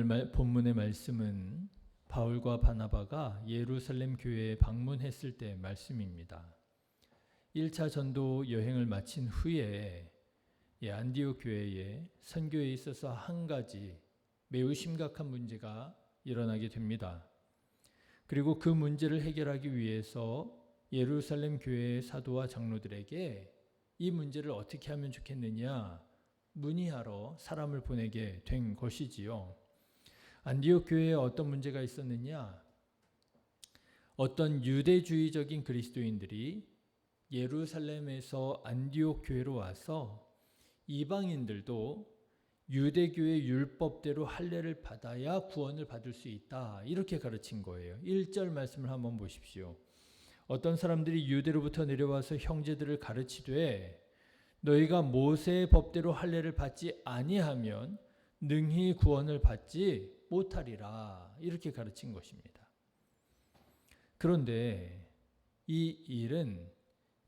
본문의 말씀은 바울과 바나바가 예루살렘 교회에 방문했을 때 말씀입니다. 1차 전도 여행을 마친 후에 안디옥 교회에 선교에 있어서 한 가지 매우 심각한 문제가 일어나게 됩니다. 그리고 그 문제를 해결하기 위해서 예루살렘 교회의 사도와 장로들에게 이 문제를 어떻게 하면 좋겠느냐 문의하러 사람을 보내게 된 것이지요. 안디옥 교회에 어떤 문제가 있었느냐? 어떤 유대주의적인 그리스도인들이 예루살렘에서 안디옥 교회로 와서 이방인들도 유대교의 율법대로 할례를 받아야 구원을 받을 수 있다. 이렇게 가르친 거예요. 1절 말씀을 한번 보십시오. 어떤 사람들이 유대로부터 내려와서 형제들을 가르치되 너희가 모세의 법대로 할례를 받지 아니하면 능히 구원을 받지 못하리라. 이렇게 가르친 것입니다. 그런데 이 일은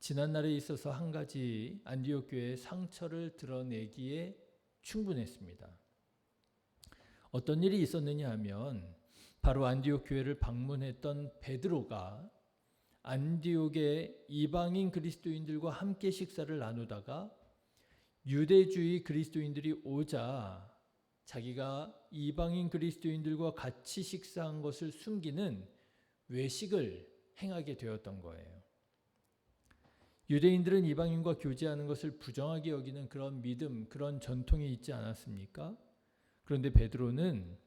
지난날에 있어서 한 가지 안디옥 교회의 상처를 드러내기에 충분했습니다. 어떤 일이 있었느냐 하면 바로 안디옥 교회를 방문했던 베드로가 안디옥의 이방인 그리스도인들과 함께 식사를 나누다가 유대주의 그리스도인들이 오자 자기가 이방인 그리스도인들과 같이 식사한 것을 숨기는 외식을 행하게 되었던 거예요. 유대인들은 이방인과 교제하는 것을 부정하게 여기는 그런 믿음, 그런 전통이 있지 않았습니까? 그런데 베드로는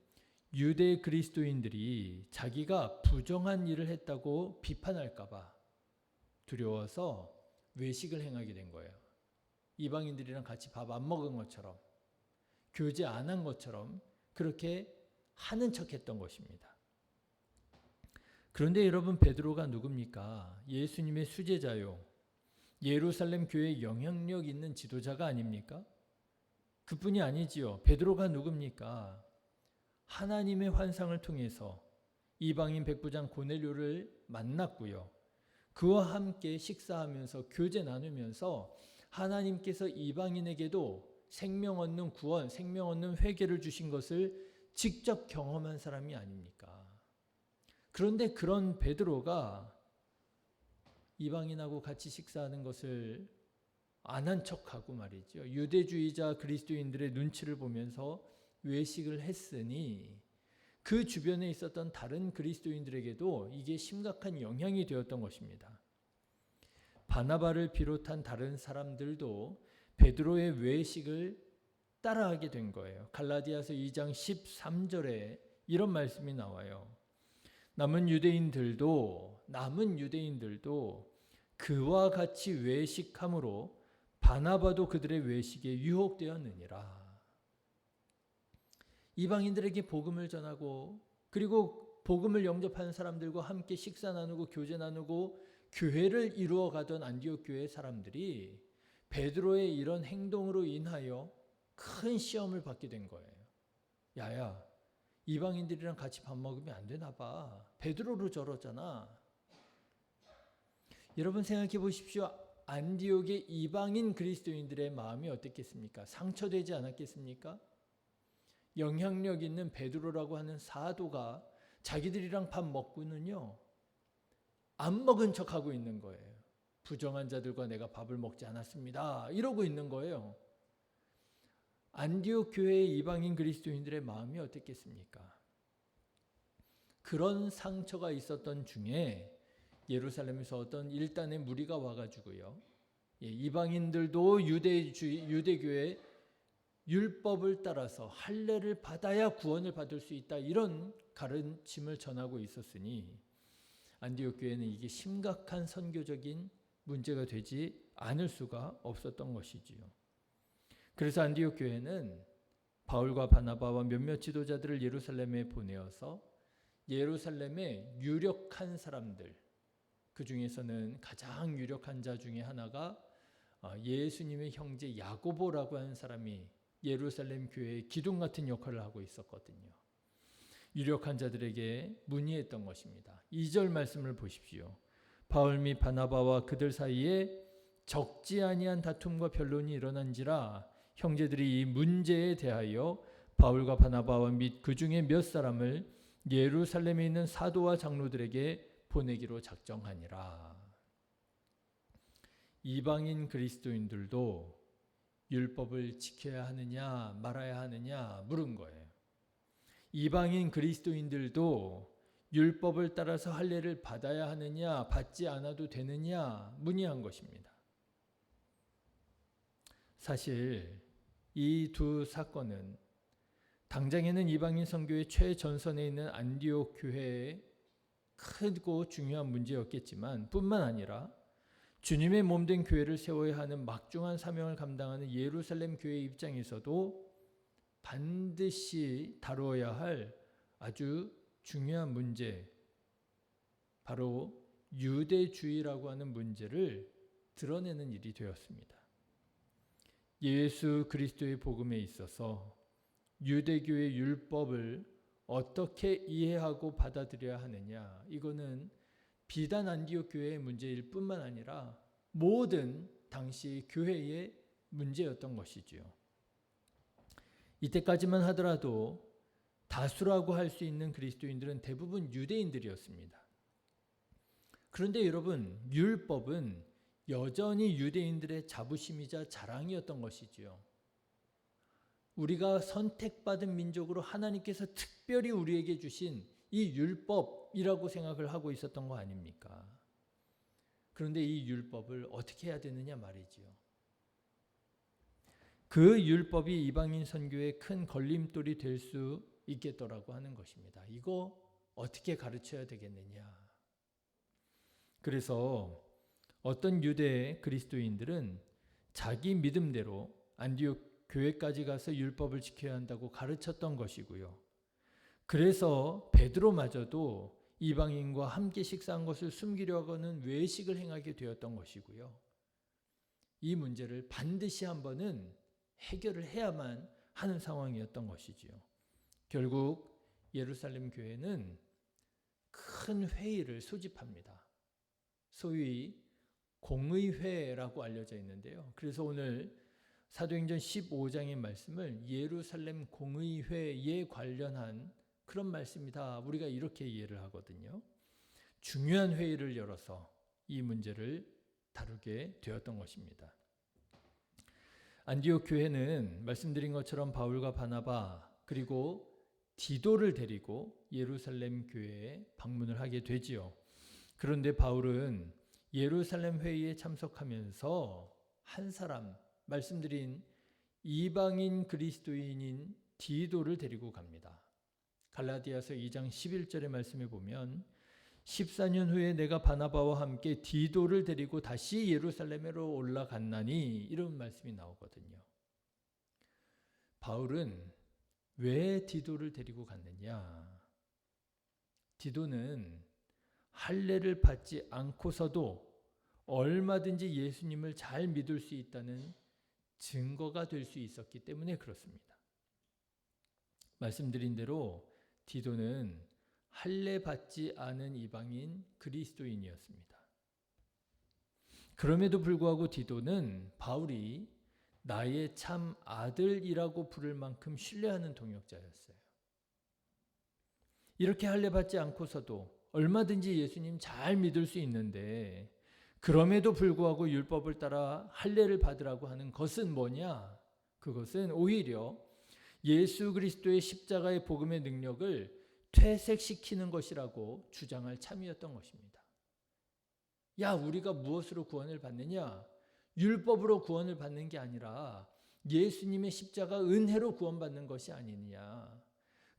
유대 그리스도인들이 자기가 부정한 일을 했다고 비판할까 봐 두려워서 외식을 행하게 된 거예요. 이방인들이랑 같이 밥 안 먹은 것처럼, 교제 안 한 것처럼 그렇게 하는 척했던 것입니다. 그런데 여러분, 베드로가 누굽니까? 예수님의 수제자요. 예루살렘 교회에 영향력 있는 지도자가 아닙니까? 그뿐이 아니지요. 베드로가 누굽니까? 하나님의 환상을 통해서 이방인 백부장 고넬료를 만났고요. 그와 함께 식사하면서 교제 나누면서 하나님께서 이방인에게도 생명 얻는 구원, 생명 얻는 회개를 주신 것을 직접 경험한 사람이 아닙니까? 그런데 그런 베드로가 이방인하고 같이 식사하는 것을 안 한 척하고 말이죠. 유대주의자 그리스도인들의 눈치를 보면서 외식을 했으니 그 주변에 있었던 다른 그리스도인들에게도 이게 심각한 영향이 되었던 것입니다. 바나바를 비롯한 다른 사람들도 베드로의 외식을 따라하게 된 거예요. 갈라디아서 2장 13절에 이런 말씀이 나와요. 남은 유대인들도 그와 같이 외식함으로 바나바도 그들의 외식에 유혹되었느니라. 이방인들에게 복음을 전하고 그리고 복음을 영접하는 사람들과 함께 식사 나누고 교제 나누고 교회를 이루어 가던 안디옥 교회의 사람들이 베드로의 이런 행동으로 인하여 큰 시험을 받게 된 거예요. 야야, 이방인들이랑 같이 밥 먹으면 안 되나 봐. 베드로로 저러잖아. 여러분 생각해 보십시오. 안디옥의 이방인 그리스도인들의 마음이 어떻겠습니까? 상처되지 않았겠습니까? 영향력 있는 베드로라고 하는 사도가 자기들이랑 밥 먹고는요, 안 먹은 척하고 있는 거예요. 부정한 자들과 내가 밥을 먹지 않았습니다. 이러고 있는 거예요. 안디옥 교회의 이방인 그리스도인들의 마음이 어떻겠습니까? 그런 상처가 있었던 중에 예루살렘에서 어떤 일단의 무리가 와가지고요, 이방인들도 유대교의 율법을 따라서 할례를 받아야 구원을 받을 수 있다, 이런 가르침을 전하고 있었으니 안디옥 교회는 이게 심각한 선교적인 문제가 되지 않을 수가 없었던 것이지요. 그래서 안디옥 교회는 바울과 바나바와 몇몇 지도자들을 예루살렘에 보내어서 예루살렘의 유력한 사람들, 그 중에서는 가장 유력한 자 중에 하나가 예수님의 형제 야고보라고 하는 사람이 예루살렘 교회의 기둥 같은 역할을 하고 있었거든요. 유력한 자들에게 문의했던 것입니다. 2절 말씀을 보십시오. 바울 및 바나바와 그들 사이에 적지 아니한 다툼과 변론이 일어난지라 형제들이 이 문제에 대하여 바울과 바나바와 및 그 중에 몇 사람을 예루살렘에 있는 사도와 장로들에게 보내기로 작정하니라. 이방인 그리스도인들도 율법을 지켜야 하느냐 말아야 하느냐 물은 거예요. 이방인 그리스도인들도 율법을 따라서 할례를 받아야 하느냐 받지 않아도 되느냐 문의한 것입니다. 사실 이 두 사건은 당장에는 이방인 선교의 최전선에 있는 안디옥 교회의 크고 중요한 문제였겠지만 뿐만 아니라 주님의 몸된 교회를 세워야 하는 막중한 사명을 감당하는 예루살렘 교회 입장에서도 반드시 다루어야 할 아주 중요한 문제, 바로 유대주의라고 하는 문제를 드러내는 일이 되었습니다. 예수 그리스도의 복음에 있어서 유대교의 율법을 어떻게 이해하고 받아들여야 하느냐, 이거는 비단 안디옥 교회의 문제일 뿐만 아니라 모든 당시 교회의 문제였던 것이지요. 이때까지만 하더라도 다수라고 할 수 있는 그리스도인들은 대부분 유대인들이었습니다. 그런데 여러분, 율법은 여전히 유대인들의 자부심이자 자랑이었던 것이지요. 우리가 선택받은 민족으로 하나님께서 특별히 우리에게 주신 이 율법이라고 생각을 하고 있었던 거 아닙니까? 그런데 이 율법을 어떻게 해야 되느냐 말이지요. 그 율법이 이방인 선교에 큰 걸림돌이 될 수 있겠더라고 하는 것입니다. 이거 어떻게 가르쳐야 되겠느냐. 그래서 어떤 유대 그리스도인들은 자기 믿음대로 안디옥 교회까지 가서 율법을 지켜야 한다고 가르쳤던 것이고요. 그래서 베드로마저도 이방인과 함께 식사한 것을 숨기려고 하는 외식을 행하게 되었던 것이고요. 이 문제를 반드시 한번은 해결을 해야만 하는 상황이었던 것이지요. 결국 예루살렘 교회는 큰 회의를 소집합니다. 소위 공의회라고 알려져 있는데요. 그래서 오늘 사도행전 15장의 말씀을 예루살렘 공의회에 관련한 그런 말씀이다, 우리가 이렇게 이해를 하거든요. 중요한 회의를 열어서 이 문제를 다루게 되었던 것입니다. 안디옥 교회는 말씀드린 것처럼 바울과 바나바 그리고 디도를 데리고 예루살렘 교회에 방문을 하게 되지요. 그런데 바울은 예루살렘 회의에 참석하면서 한 사람, 말씀드린 이방인 그리스도인인 디도를 데리고 갑니다. 갈라디아서 2장 11절의 말씀에 보면 14년 후에 내가 바나바와 함께 디도를 데리고 다시 예루살렘으로 올라갔나니, 이런 말씀이 나오거든요. 바울은 왜 디도를 데리고 갔느냐? 디도는 할례를 받지 않고서도 얼마든지 예수님을 잘 믿을 수 있다는 증거가 될 수 있었기 때문에 그렇습니다. 말씀드린 대로 디도는 할례 받지 않은 이방인 그리스도인이었습니다. 그럼에도 불구하고 디도는 바울이 나의 참 아들이라고 부를 만큼 신뢰하는 동역자였어요. 이렇게 할례 받지 않고서도 얼마든지 예수님 잘 믿을 수 있는데, 그럼에도 불구하고 율법을 따라 할례를 받으라고 하는 것은 뭐냐? 그것은 오히려 예수 그리스도의 십자가의 복음의 능력을 퇴색시키는 것이라고 주장할 참이었던 것입니다. 야, 우리가 무엇으로 구원을 받느냐? 율법으로 구원을 받는 게 아니라 예수님의 십자가 은혜로 구원받는 것이 아니느냐.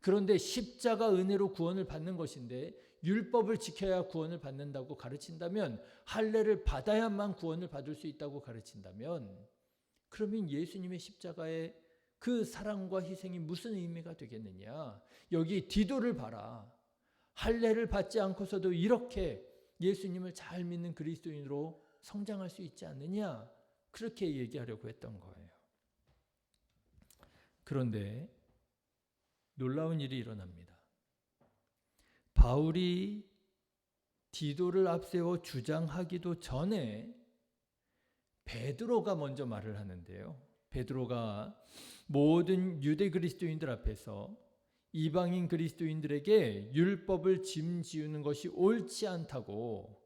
그런데 십자가 은혜로 구원을 받는 것인데 율법을 지켜야 구원을 받는다고 가르친다면, 할례를 받아야만 구원을 받을 수 있다고 가르친다면, 그러면 예수님의 십자가의 그 사랑과 희생이 무슨 의미가 되겠느냐. 여기 디도를 봐라. 할례를 받지 않고서도 이렇게 예수님을 잘 믿는 그리스도인으로 성장할 수 있지 않느냐. 그렇게 얘기하려고 했던 거예요. 그런데 놀라운 일이 일어납니다. 바울이 디도를 앞세워 주장하기도 전에 베드로가 먼저 말을 하는데요. 베드로가 모든 유대 그리스도인들 앞에서 이방인 그리스도인들에게 율법을 짐지우는 것이 옳지 않다고,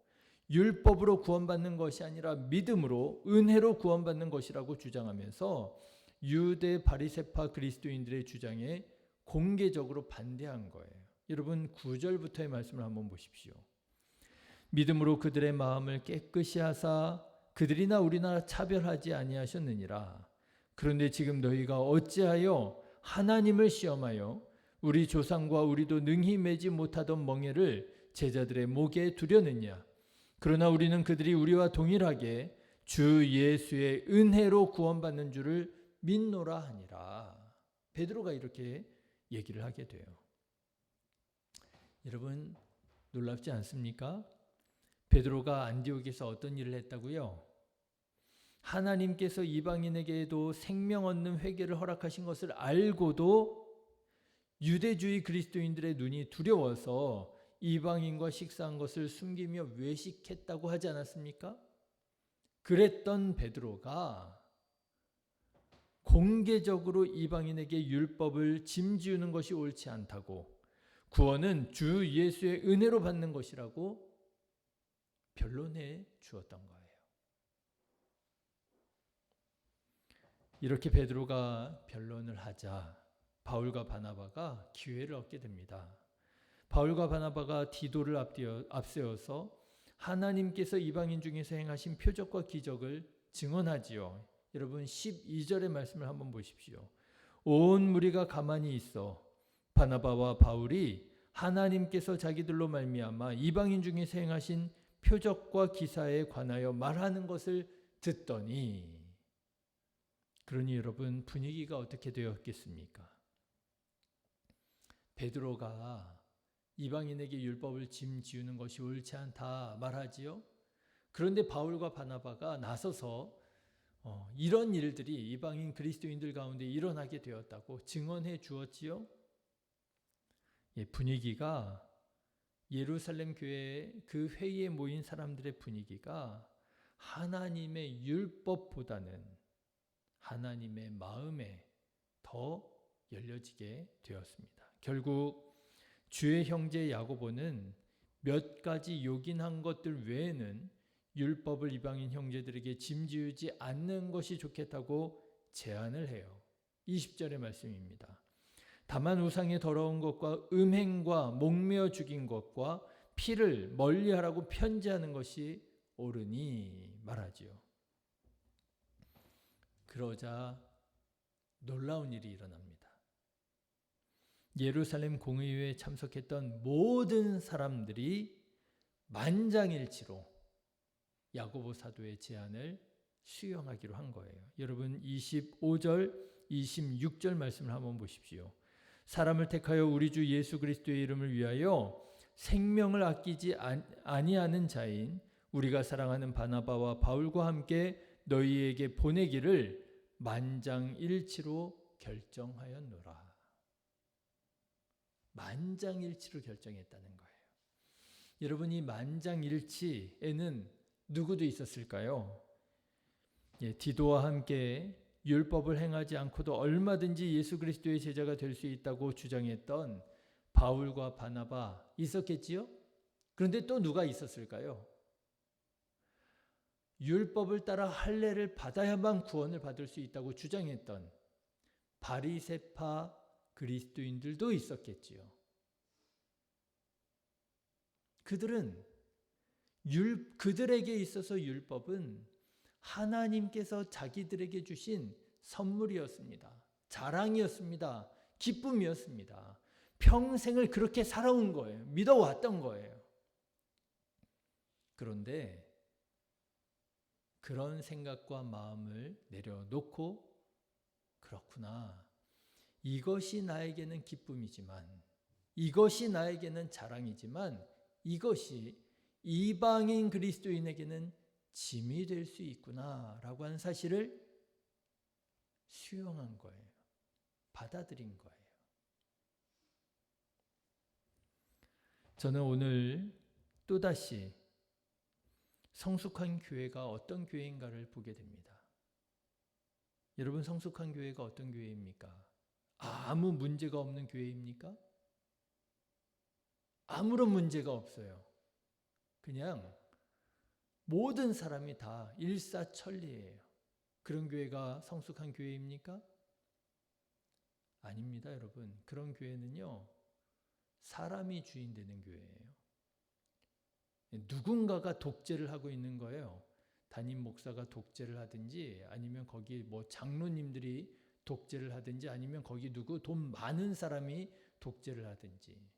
율법으로 구원받는 것이 아니라 믿음으로 은혜로 구원받는 것이라고 주장하면서 유대 바리새파 그리스도인들의 주장에 공개적으로 반대한 거예요. 여러분 9절부터의 말씀을 한번 보십시오. 믿음으로 그들의 마음을 깨끗이 하사 그들이나 우리나 차별하지 아니하셨느니라. 그런데 지금 너희가 어찌하여 하나님을 시험하여 우리 조상과 우리도 능히 매지 못하던 멍에를 제자들의 목에 두려느냐. 그러나 우리는 그들이 우리와 동일하게 주 예수의 은혜로 구원받는 줄을 믿노라 하니라. 베드로가 이렇게 얘기를 하게 돼요. 여러분 놀랍지 않습니까? 베드로가 안디옥에서 어떤 일을 했다고요? 하나님께서 이방인에게도 생명 얻는 회개를 허락하신 것을 알고도 유대주의 그리스도인들의 눈이 두려워서 이방인과 식사한 것을 숨기며 외식했다고 하지 않았습니까? 그랬던 베드로가 공개적으로 이방인에게 율법을 짐지우는 것이 옳지 않다고, 구원은 주 예수의 은혜로 받는 것이라고 변론해 주었던 거예요. 이렇게 베드로가 변론을 하자 바울과 바나바가 기회를 얻게 됩니다. 바울과 바나바가 디도를 앞세워서 하나님께서 이방인 중에서 행하신 표적과 기적을 증언하지요. 여러분 12절의 말씀을 한번 보십시오. 온 무리가 가만히 있어 바나바와 바울이 하나님께서 자기들로 말미암아 이방인 중에서 행하신 표적과 기사에 관하여 말하는 것을 듣더니, 그러니 여러분 분위기가 어떻게 되었겠습니까? 베드로가 이방인에게 율법을 짐지우는 것이 옳지 않다 말하지요. 그런데 바울과 바나바가 나서서 이런 일들이 이방인 그리스도인들 가운데 일어나게 되었다고 증언해 주었지요. 분위기가 예루살렘 교회 그 회의에 모인 사람들의 분위기가 하나님의 율법보다는 하나님의 마음에 더 열려지게 되었습니다. 결국 주의 형제 야고보는 몇 가지 요긴한 것들 외에는 율법을 이방인 형제들에게 짐지우지 않는 것이 좋겠다고 제안을 해요. 20절의 말씀입니다. 다만 우상의 더러운 것과 음행과 목매어 죽인 것과 피를 멀리하라고 편지하는 것이 옳으니 말하지요. 그러자 놀라운 일이 일어납니다. 예루살렘 공의회에 참석했던 모든 사람들이 만장일치로 야고보 사도의 제안을 수용하기로 한 거예요. 여러분 25절, 26절 말씀을 한번 보십시오. 사람을 택하여 우리 주 예수 그리스도의 이름을 위하여 생명을 아끼지 아니하는 자인 우리가 사랑하는 바나바와 바울과 함께 너희에게 보내기를 만장일치로 결정하였노라. 만장일치로 결정했다는 거예요. 여러분 이 만장일치에는 누구도 있었을까요? 디도와 함께 율법을 행하지 않고도 얼마든지 예수 그리스도의 제자가 될 수 있다고 주장했던 바울과 바나바 있었겠지요? 그런데 또 누가 있었을까요? 율법을 따라 할례를 받아야만 구원을 받을 수 있다고 주장했던 바리새파 그리스도인들도 있었겠지요. 그들에게 있어서 율법은 하나님께서 자기들에게 주신 선물이었습니다. 자랑이었습니다. 기쁨이었습니다. 평생을 그렇게 살아온 거예요. 믿어왔던 거예요. 그런데 그런 생각과 마음을 내려놓고 그렇구나. 이것이 나에게는 기쁨이지만, 이것이 나에게는 자랑이지만, 이것이 이방인 그리스도인에게는 짐이 될 수 있구나라고 하는 사실을 수용한 거예요. 받아들인 거예요. 저는 오늘 또다시 성숙한 교회가 어떤 교회인가를 보게 됩니다. 여러분, 성숙한 교회가 어떤 교회입니까? 아무 문제가 없는 교회입니까? 아무런 문제가 없어요. 그냥 모든 사람이 다 일사천리예요. 그런 교회가 성숙한 교회입니까? 아닙니다, 여러분. 그런 교회는요, 사람이 주인 되는 교회예요. 누군가가 독재를 하고 있는 거예요. 담임 목사가 독재를 하든지, 아니면 거기 뭐 장로님들이 독재를 하든지, 아니면 거기 누구 돈 많은 사람이 독재를 하든지.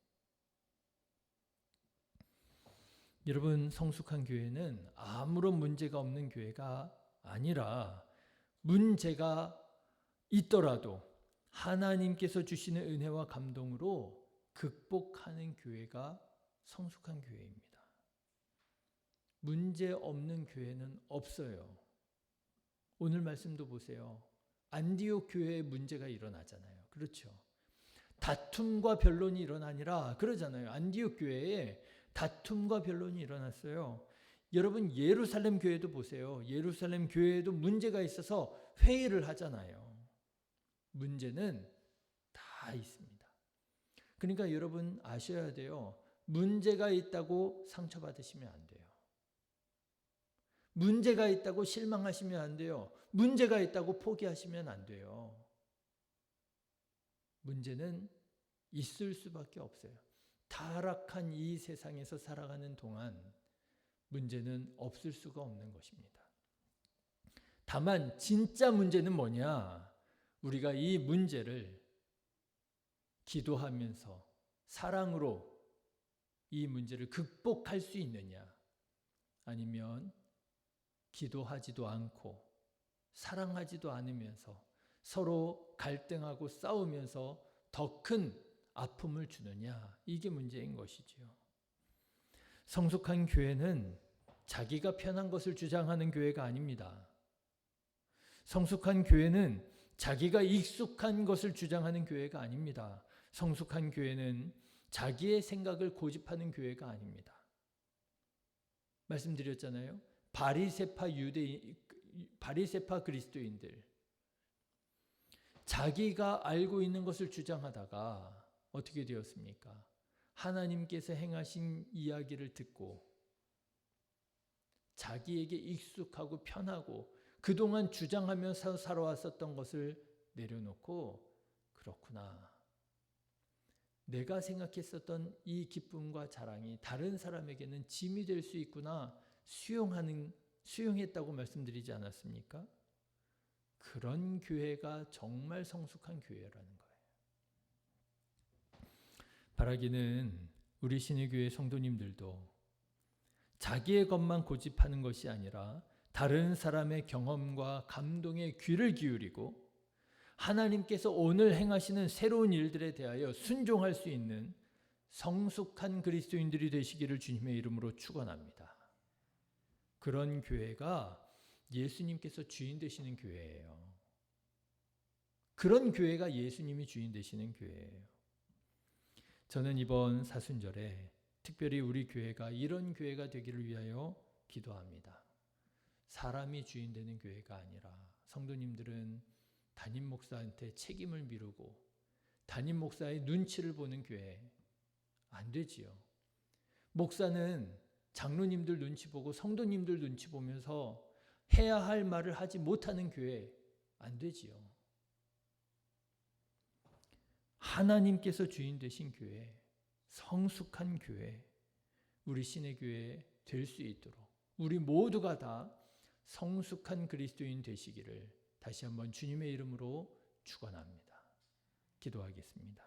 여러분, 성숙한 교회는 아무런 문제가 없는 교회가 아니라, 문제가 있더라도 하나님께서 주시는 은혜와 감동으로 극복하는 교회가 성숙한 교회입니다. 문제 없는 교회는 없어요. 오늘 말씀도 보세요. 안디옥 교회에 문제가 일어나잖아요. 그렇죠? 다툼과 변론이 일어나니라 그러잖아요. 안디옥 교회에 다툼과 변론이 일어났어요. 여러분, 예루살렘 교회도 보세요. 예루살렘 교회에도 문제가 있어서 회의를 하잖아요. 문제는 다 있습니다. 그러니까 여러분 아셔야 돼요. 문제가 있다고 상처받으시면 안 돼요. 문제가 있다고 실망하시면 안 돼요. 문제가 있다고 포기하시면 안 돼요. 문제는 있을 수밖에 없어요. 타락한 이 세상에서 살아가는 동안 문제는 없을 수가 없는 것입니다. 다만 진짜 문제는 뭐냐? 우리가 이 문제를 기도하면서 사랑으로 이 문제를 극복할 수 있느냐? 아니면 기도하지도 않고 사랑하지도 않으면서 서로 갈등하고 싸우면서 더 큰 아픔을 주느냐? 이게 문제인 것이지요. 성숙한 교회는 자기가 편한 것을 주장하는 교회가 아닙니다. 성숙한 교회는 자기가 익숙한 것을 주장하는 교회가 아닙니다. 성숙한 교회는 자기의 생각을 고집하는 교회가 아닙니다. 말씀드렸잖아요. 바리새파 그리스도인들, 자기가 알고 있는 것을 주장하다가 어떻게 되었습니까? 하나님께서 행하신 이야기를 듣고 자기에게 익숙하고 편하고 그동안 주장하면서 살아왔었던 것을 내려놓고, 그렇구나, 내가 생각했었던 이 기쁨과 자랑이 다른 사람에게는 짐이 될 수 있구나, 수용했다고 말씀드리지 않았습니까? 그런 교회가 정말 성숙한 교회라는 거예요. 바라기는 우리 신의교회 성도님들도 자기의 것만 고집하는 것이 아니라 다른 사람의 경험과 감동에 귀를 기울이고 하나님께서 오늘 행하시는 새로운 일들에 대하여 순종할 수 있는 성숙한 그리스도인들이 되시기를 주님의 이름으로 축원합니다. 그런 교회가 예수님께서 주인 되시는 교회예요. 그런 교회가 예수님이 주인 되시는 교회예요. 저는 이번 사순절에 특별히 우리 교회가 이런 교회가 되기를 위하여 기도합니다. 사람이 주인 되는 교회가 아니라 성도님들은 담임 목사한테 책임을 미루고 담임 목사의 눈치를 보는 교회, 안 되지요. 목사는 장로님들 눈치 보고 성도님들 눈치 보면서 해야 할 말을 하지 못하는 교회, 안 되지요. 하나님께서 주인 되신 교회, 성숙한 교회, 우리 신의 교회 될 수 있도록 우리 모두가 다 성숙한 그리스도인 되시기를 다시 한번 주님의 이름으로 축원합니다. 기도하겠습니다.